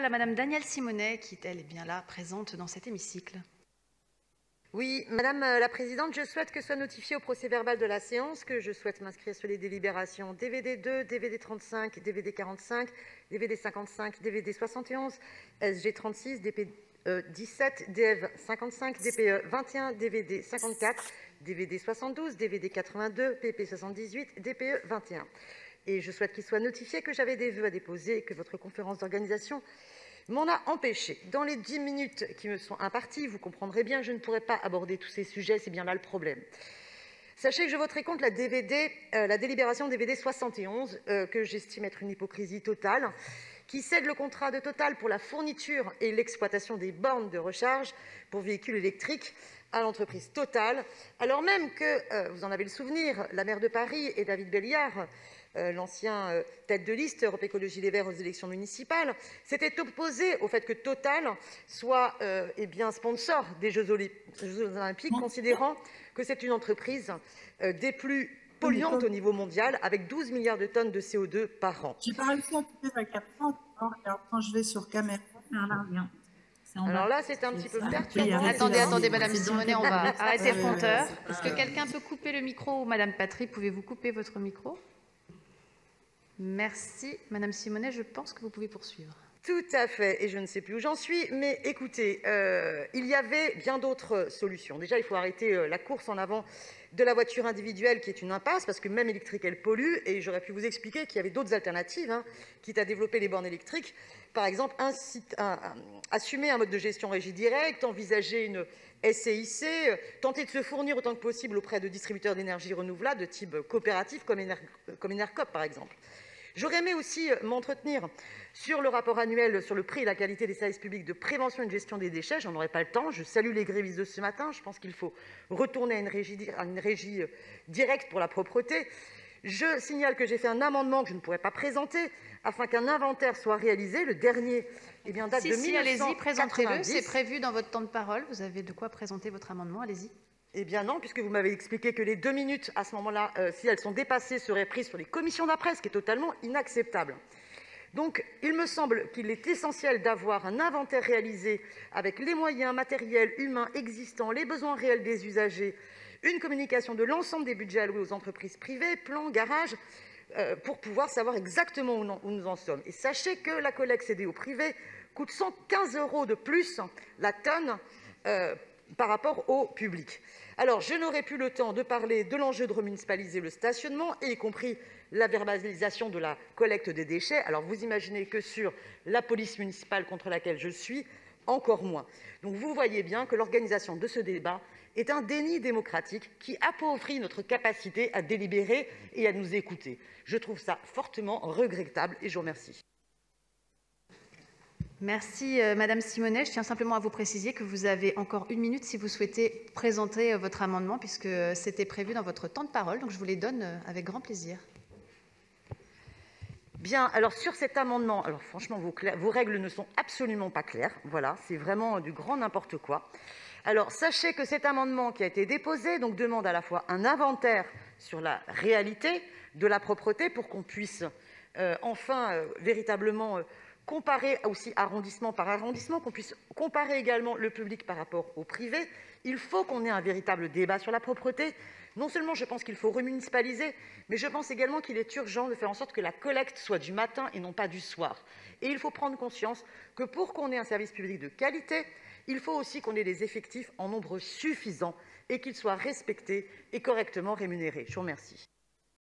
parole à Madame Danielle Simonet, qui elle est bien là, présente dans cet hémicycle. Oui, Madame la Présidente, je souhaite que soit notifié au procès-verbal de la séance que je souhaite m'inscrire sur les délibérations DVD 2, DVD 35, DVD 45, DVD 55, DVD 71, SG 36, DP 17, DF 55, DPE 21, DVD 54, DVD 72, DVD 82, PP 78, DPE 21. Et je souhaite qu'il soit notifié que j'avais des vœux à déposer et que votre conférence d'organisation m'en a empêché. Dans les 10 minutes qui me sont imparties, vous comprendrez bien que je ne pourrai pas aborder tous ces sujets, c'est bien là le problème. Sachez que je voterai contre la délibération DVD 71, que j'estime être une hypocrisie totale, qui cède le contrat de Total pour la fourniture et l'exploitation des bornes de recharge pour véhicules électriques à l'entreprise Total, alors même que, vous en avez le souvenir, la maire de Paris et David Belliard, l'ancien tête de liste Europe Écologie Les Verts aux élections municipales, s'était opposé au fait que Total soit sponsor des Jeux Olympiques, considérant que c'est une entreprise des plus polluantes au niveau mondial, avec 12 milliards de tonnes de CO2 par an. J'ai pas réussi à couper ma caméra. Alors, quand je vais sur caméra, ça revient. Alors là, c'est un petit peu perturbant. Attendez, Madame Simonet, on va arrêter le compteur. Est-ce que quelqu'un peut couper le micro? Madame Patry, pouvez-vous couper votre micro? Merci. Madame Simonet, je pense que vous pouvez poursuivre. Tout à fait, et je ne sais plus où j'en suis, mais écoutez, il y avait bien d'autres solutions. Déjà, il faut arrêter la course en avant de la voiture individuelle, qui est une impasse, parce que même électrique, elle pollue, et j'aurais pu vous expliquer qu'il y avait d'autres alternatives, quitte à développer les bornes électriques. Par exemple, assumer un mode de gestion régie directe, envisager une SCIC, tenter de se fournir autant que possible auprès de distributeurs d'énergie renouvelable de type coopératif, comme Enercoop, par exemple. J'aurais aimé aussi m'entretenir sur le rapport annuel sur le prix et la qualité des services publics de prévention et de gestion des déchets. J'en aurais pas le temps. Je salue les grévistes de ce matin. Je pense qu'il faut retourner à une régie directe pour la propreté. Je signale que j'ai fait un amendement que je ne pourrais pas présenter afin qu'un inventaire soit réalisé. Le dernier date de 1990. Allez-y, présentez-le. C'est prévu dans votre temps de parole. Vous avez de quoi présenter votre amendement. Allez-y. Eh bien non, puisque vous m'avez expliqué que les 2 minutes, à ce moment-là, si elles sont dépassées, seraient prises sur les commissions d'après, ce qui est totalement inacceptable. Donc, il me semble qu'il est essentiel d'avoir un inventaire réalisé avec les moyens matériels, humains existants, les besoins réels des usagers, une communication de l'ensemble des budgets alloués aux entreprises privées, plans, garages, pour pouvoir savoir exactement où nous en sommes. Et sachez que la collecte cédée au privé coûte 115 € de plus la tonne par rapport au public. Alors, je n'aurai plus le temps de parler de l'enjeu de remunicipaliser le stationnement, y compris la verbalisation de la collecte des déchets. Alors, vous imaginez que sur la police municipale contre laquelle je suis, encore moins. Donc, vous voyez bien que l'organisation de ce débat est un déni démocratique qui appauvrit notre capacité à délibérer et à nous écouter. Je trouve ça fortement regrettable et je vous remercie. Merci Madame Simonet. Je tiens simplement à vous préciser que vous avez encore 1 minute si vous souhaitez présenter votre amendement, puisque c'était prévu dans votre temps de parole. Donc je vous les donne avec grand plaisir. Bien, alors sur cet amendement, alors franchement, vos règles ne sont absolument pas claires. Voilà, c'est vraiment du grand n'importe quoi. Alors sachez que cet amendement qui a été déposé demande à la fois un inventaire sur la réalité de la propreté pour qu'on puisse véritablement comparer aussi arrondissement par arrondissement, qu'on puisse comparer également le public par rapport au privé. Il faut qu'on ait un véritable débat sur la propreté. Non seulement je pense qu'il faut remunicipaliser, mais je pense également qu'il est urgent de faire en sorte que la collecte soit du matin et non pas du soir. Et il faut prendre conscience que pour qu'on ait un service public de qualité, il faut aussi qu'on ait des effectifs en nombre suffisant et qu'ils soient respectés et correctement rémunérés. Je vous remercie.